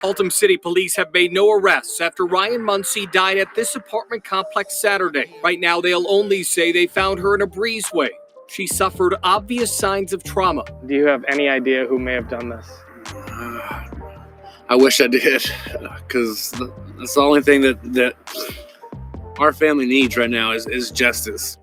Haltom City police have made no arrests after Ryan Munsie died at this apartment complex Saturday. Right now, they'll only say they found her in a breezeway. She suffered obvious signs of trauma. Do you have any idea who may have done this? I wish I did, because that's the only thing that our family needs right now is justice.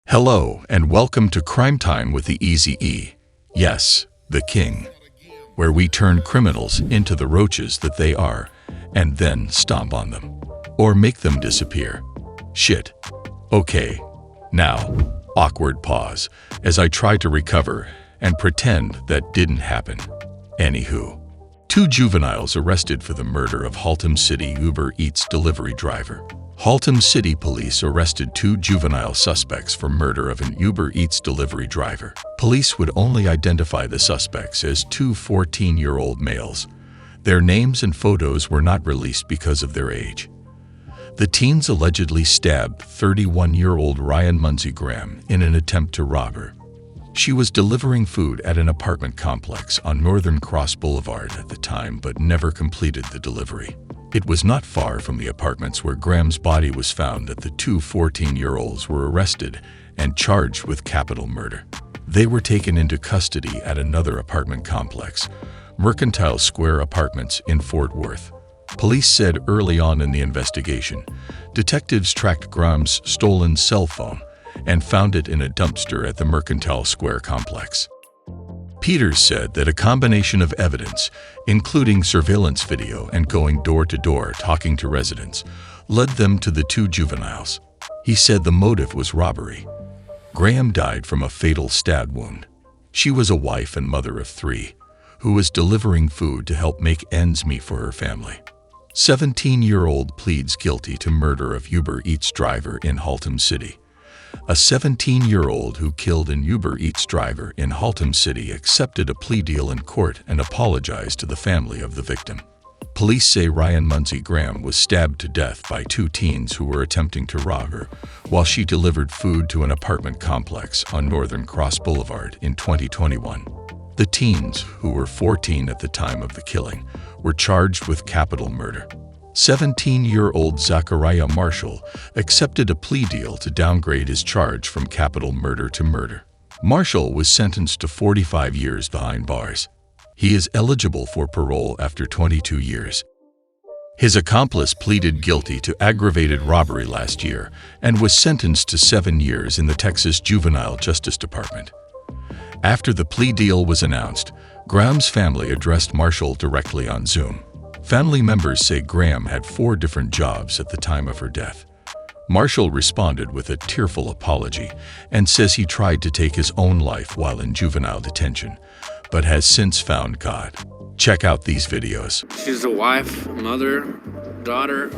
Hello, and welcome to Crime Time with the Easy E. Yes, the King, where we turn criminals into the roaches that they are, and then stomp on them, or make them disappear. Shit. Okay. Now, awkward pause, as I try to recover and pretend that didn't happen. Anywho, 2 juveniles arrested for the murder of Haltom City Uber Eats delivery driver. Haltom City police arrested 2 juvenile suspects for murder of an Uber Eats delivery driver. Police would only identify the suspects as 2 14-year-old males. Their names and photos were not released because of their age. The teens allegedly stabbed 31-year-old Ryan Munsie Graham in an attempt to rob her. She was delivering food at an apartment complex on Northern Cross Boulevard at the time, but never completed the delivery. It was not far from the apartments where Graham's body was found that the 2 14-year-olds were arrested and charged with capital murder. They were taken into custody at another apartment complex, Mercantile Square Apartments in Fort Worth. Police said early on in the investigation, detectives tracked Graham's stolen cell phone and found it in a dumpster at the Mercantile Square complex. Peters said that a combination of evidence, including surveillance video and going door-to-door talking to residents, led them to the 2 juveniles. He said the motive was robbery. Graham died from a fatal stab wound. She was a wife and mother of 3, who was delivering food to help make ends meet for her family. 17-year-old pleads guilty to murder of Uber Eats driver in Haltom City. A 17-year-old who killed an Uber Eats driver in Haltom City accepted a plea deal in court and apologized to the family of the victim. Police say Ryan Munsie Graham was stabbed to death by 2 teens who were attempting to rob her while she delivered food to an apartment complex on Northern Cross Boulevard in 2021. The teens, who were 14 at the time of the killing, were charged with capital murder. 17-year-old Zachariah Marshall accepted a plea deal to downgrade his charge from capital murder to murder. Marshall was sentenced to 45 years behind bars. He is eligible for parole after 22 years. His accomplice pleaded guilty to aggravated robbery last year and was sentenced to 7 years in the Texas Juvenile Justice Department. After the plea deal was announced, Graham's family addressed Marshall directly on Zoom. Family members say Graham had 4 different jobs at the time of her death. Marshall responded with a tearful apology and says he tried to take his own life while in juvenile detention, but has since found God. Check out these videos. She's a wife, mother, daughter,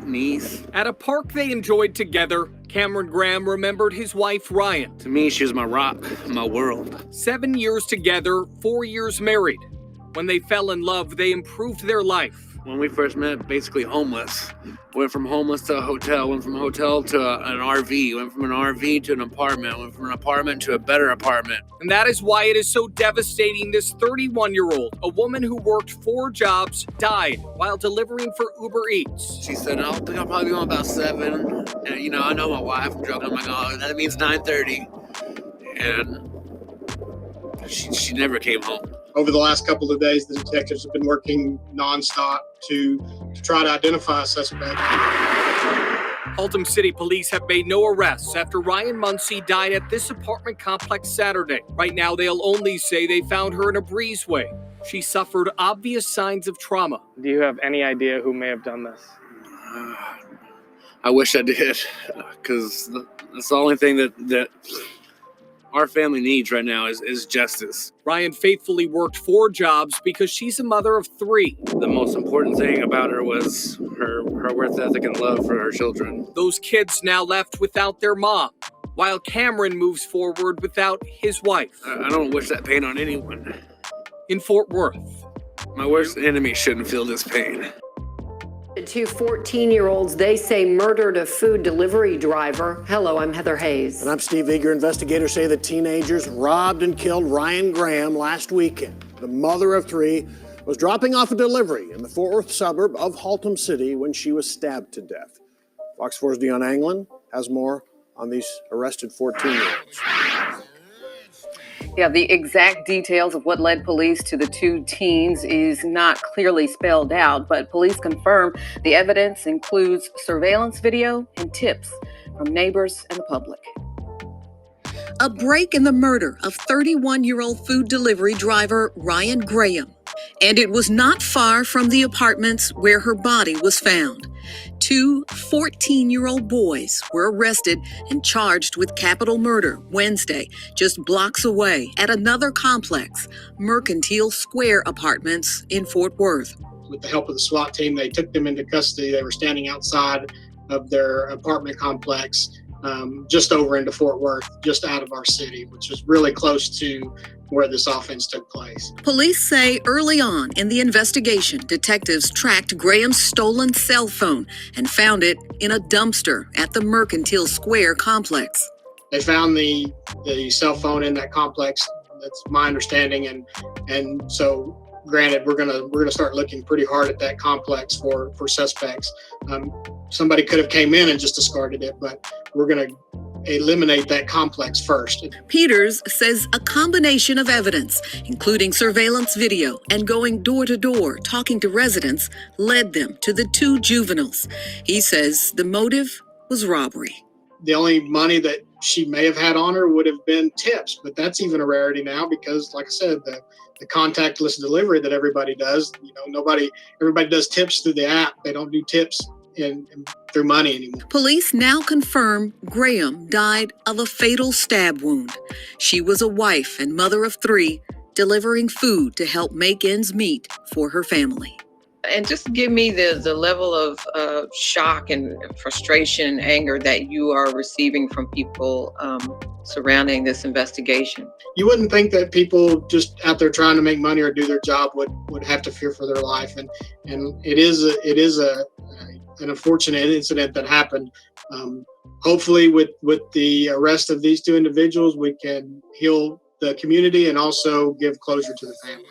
niece. At a park they enjoyed together, Cameron Graham remembered his wife Ryan. To me, she was my rock, my world. 7 years together, 4 years married. When they fell in love, they improved their life. When we first met, basically homeless. Went from homeless to a hotel, went from a hotel to an RV, went from an RV to an apartment, went from an apartment to a better apartment. And that is why it is so devastating this 31-year-old, a woman who worked 4 jobs, died while delivering for Uber Eats. She said, I think I'll probably be home about 7. And, I know my wife. I'm joking. I'm like, oh, that means 9:30. And she never came home. Over the last couple of days, the detectives have been working nonstop to try to identify a suspect. Haltom City police have made no arrests after Ryan Munsie died at this apartment complex Saturday. Right now, they'll only say they found her in a breezeway. She suffered obvious signs of trauma. Do you have any idea who may have done this? I wish I did, because that's the only thing that our family needs right now is justice. Ryan faithfully worked 4 jobs because she's a mother of 3. The most important thing about her was her work ethic and love for her children. Those kids now left without their mom, while Cameron moves forward without his wife. I don't wish that pain on anyone. In Fort Worth. My worst enemy shouldn't feel this pain. Two 14-year-olds they say murdered a food delivery driver. Hello, I'm Heather Hayes. And I'm Steve Eager. Investigators say the teenagers robbed and killed Ryan Graham last weekend. The mother of three was dropping off a delivery in the Fort Worth suburb of Haltom City when she was stabbed to death. Fox 4's Dion Anglin has more on these arrested 14-year-olds. Yeah, the exact details of what led police to the two teens is not clearly spelled out, but police confirm the evidence includes surveillance video and tips from neighbors and the public. A break in the murder of 31-year-old food delivery driver Ryan Graham. And it was not far from the apartments where her body was found. Two 14-year-old boys were arrested and charged with capital murder Wednesday, just blocks away at another complex, Mercantile Square Apartments in Fort Worth. With the help of the SWAT team, they took them into custody. They were standing outside of their apartment complex, just over into Fort Worth, just out of our city, which is really close to where this offense took place. Police say early on in the investigation, detectives tracked Graham's stolen cell phone and found it in a dumpster at the Mercantile Square complex. They found the cell phone in that complex. That's my understanding, and so granted, we're gonna start looking pretty hard at that complex for suspects. Somebody could have came in and just discarded it, but we're gonna eliminate that complex first. Peters says a combination of evidence, including surveillance video and going door to door talking to residents, led them to the two juveniles. He says the motive was robbery. The only money that she may have had on her would have been tips, but that's even a rarity now because, like I said, the contactless delivery that everybody does, everybody does tips through the app. They don't do tips through money anymore. Police now confirm Graham died of a fatal stab wound. She was a wife and mother of three, delivering food to help make ends meet for her family. And just give me the level of shock and frustration and anger that you are receiving from people surrounding this investigation. You wouldn't think that people just out there trying to make money or do their job would have to fear for their life, and it is an unfortunate incident that happened. Hopefully, with the arrest of these two individuals, we can heal the community and also give closure to the family.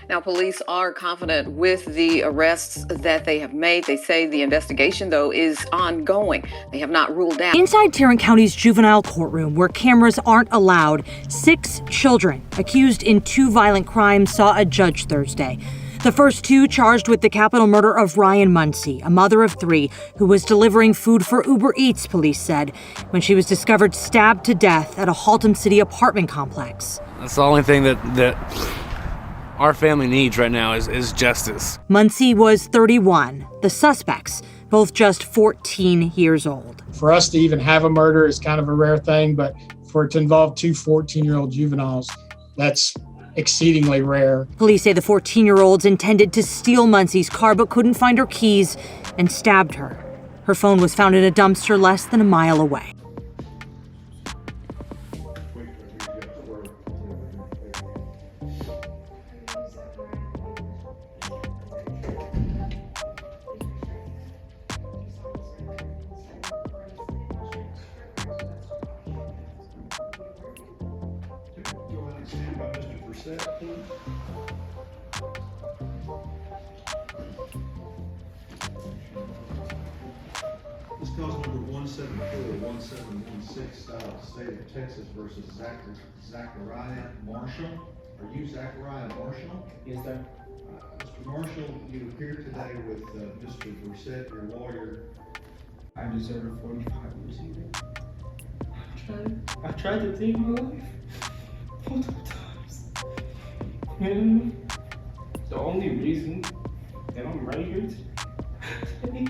Now, police are confident with the arrests that they have made. They say the investigation, though, is ongoing. They have not ruled out. Inside Tarrant County's juvenile courtroom, where cameras aren't allowed, 6 children accused in 2 violent crimes saw a judge Thursday. The first 2 charged with the capital murder of Ryan Munsie, a mother of 3, who was delivering food for Uber Eats, police said, when she was discovered stabbed to death at a Haltom City apartment complex. That's the only thing that our family needs right now is justice. Munsie was 31. The suspects, both just 14 years old. For us to even have a murder is kind of a rare thing, but for it to involve 2 14-year-old juveniles, that's exceedingly rare. Police say the 14-year-olds intended to steal Munsie's car but couldn't find her keys and stabbed her. Her phone was found in a dumpster less than a mile away. This cause number 174-1716 out of the state of Texas versus Zachariah Marshall. Are you Zachariah Marshall? Yes, sir. Mr. Marshall, you appear today with Mr. Brissett, your lawyer. I deserve a 45 years either. I tried to take my life multiple times. And the only reason that I'm right here today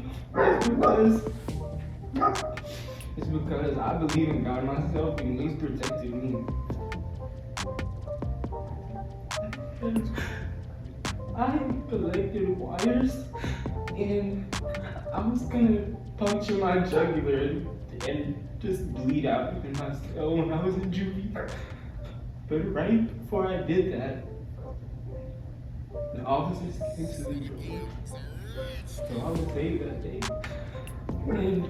is because I believe in God myself and He's protected me. I collected wires and I was gonna puncture my jugular and just bleed out in my cell when I was in juvie. But right before I did that, The officers came to the door. So I was there that day. And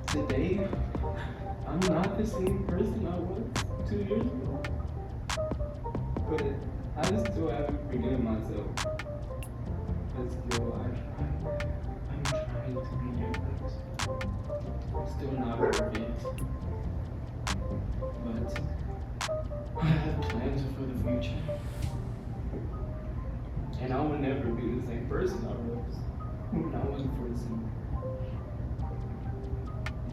today, I'm not the same person I was 2 years ago. But I just still haven't forgiven myself. But still, I'm trying to be different. I'm still not perfect. But I have plans for the future. And I will never be the same person I was when I was in prison.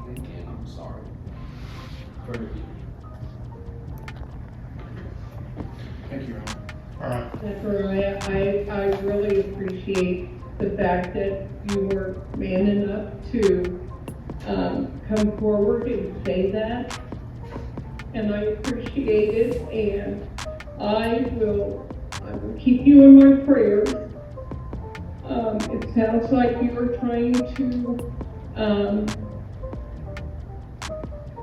And again, I'm sorry. Forgive me. Thank you, Ryan. All right. Zachariah, I really appreciate the fact that you were man enough to come forward and say that. And I appreciate it, and I will keep you in my prayers. It sounds like you are trying to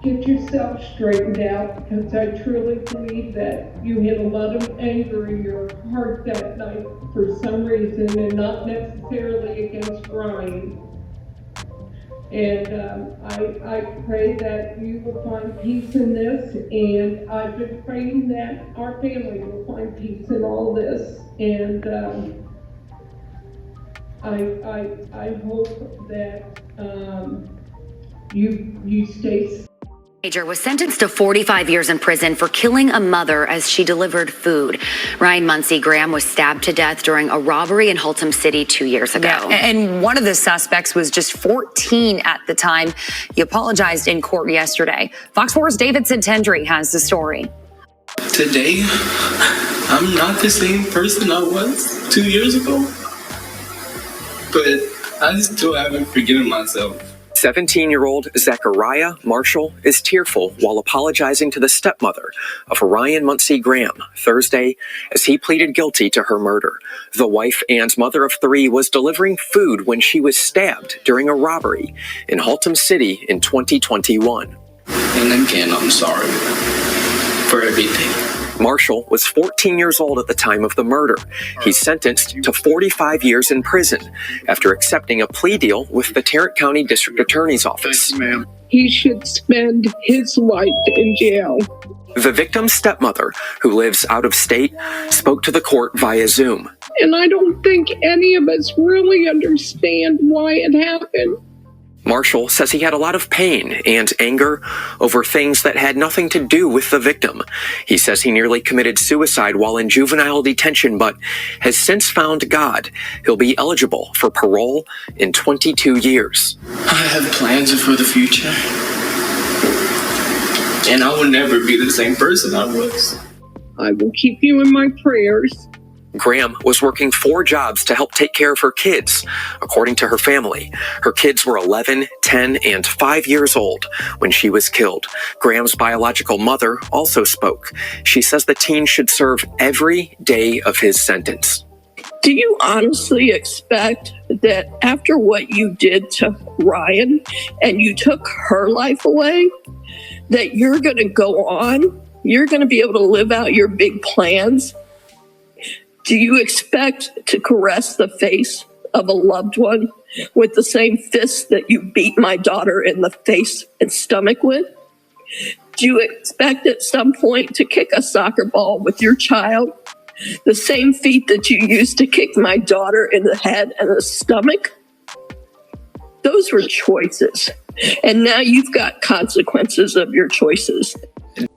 get yourself straightened out, because I truly believe that you had a lot of anger in your heart that night for some reason, and not necessarily against Ryan. And I pray that you will find peace in this, and I've been praying that our family will find peace in all this. And I hope that you stay safe. Teenager was sentenced to 45 years in prison for killing a mother as she delivered food. Ryan Munsie Graham was stabbed to death during a robbery in Haltom City 2 years ago. Yeah, and one of the suspects was just 14 at the time. He apologized in court yesterday. Fox 4's David Santendry has the story. Today, I'm not the same person I was 2 years ago, but I still haven't forgiven myself. 17-year-old Zachariah Marshall is tearful while apologizing to the stepmother of Ryan Munsie Graham Thursday as he pleaded guilty to her murder. The wife and mother of three was delivering food when she was stabbed during a robbery in Haltom City in 2021. And again, I'm sorry for everything. Marshall was 14 years old at the time of the murder. He's sentenced to 45 years in prison after accepting a plea deal with the Tarrant County District Attorney's Office. He should spend his life in jail. The victim's stepmother, who lives out of state, spoke to the court via Zoom. And I don't think any of us really understand why it happened. Marshall says he had a lot of pain and anger over things that had nothing to do with the victim. He says he nearly committed suicide while in juvenile detention, but has since found God. He'll be eligible for parole in 22 years. I have plans for the future, and I will never be the same person I was. I will keep you in my prayers. Graham was working 4 jobs to help take care of her kids. According to her family, her kids were 11, 10, and 5 years old when she was killed. Graham's biological mother also spoke. She says the teen should serve every day of his sentence. Do you honestly expect that after what you did to Ryan and you took her life away, that you're going to go on? You're going to be able to live out your big plans? Do you expect to caress the face of a loved one with the same fist that you beat my daughter in the face and stomach with? Do you expect at some point to kick a soccer ball with your child? The same feet that you used to kick my daughter in the head and the stomach? Those were choices. And now you've got consequences of your choices.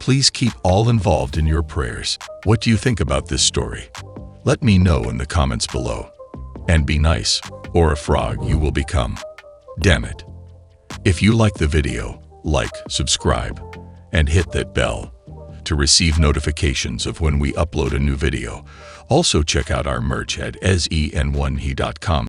Please keep all involved in your prayers. What do you think about this story? Let me know in the comments below. And be nice, or a frog you will become. Damn it. If you like the video, like, subscribe, and hit that bell to receive notifications of when we upload a new video. Also check out our merch at sen1he.com.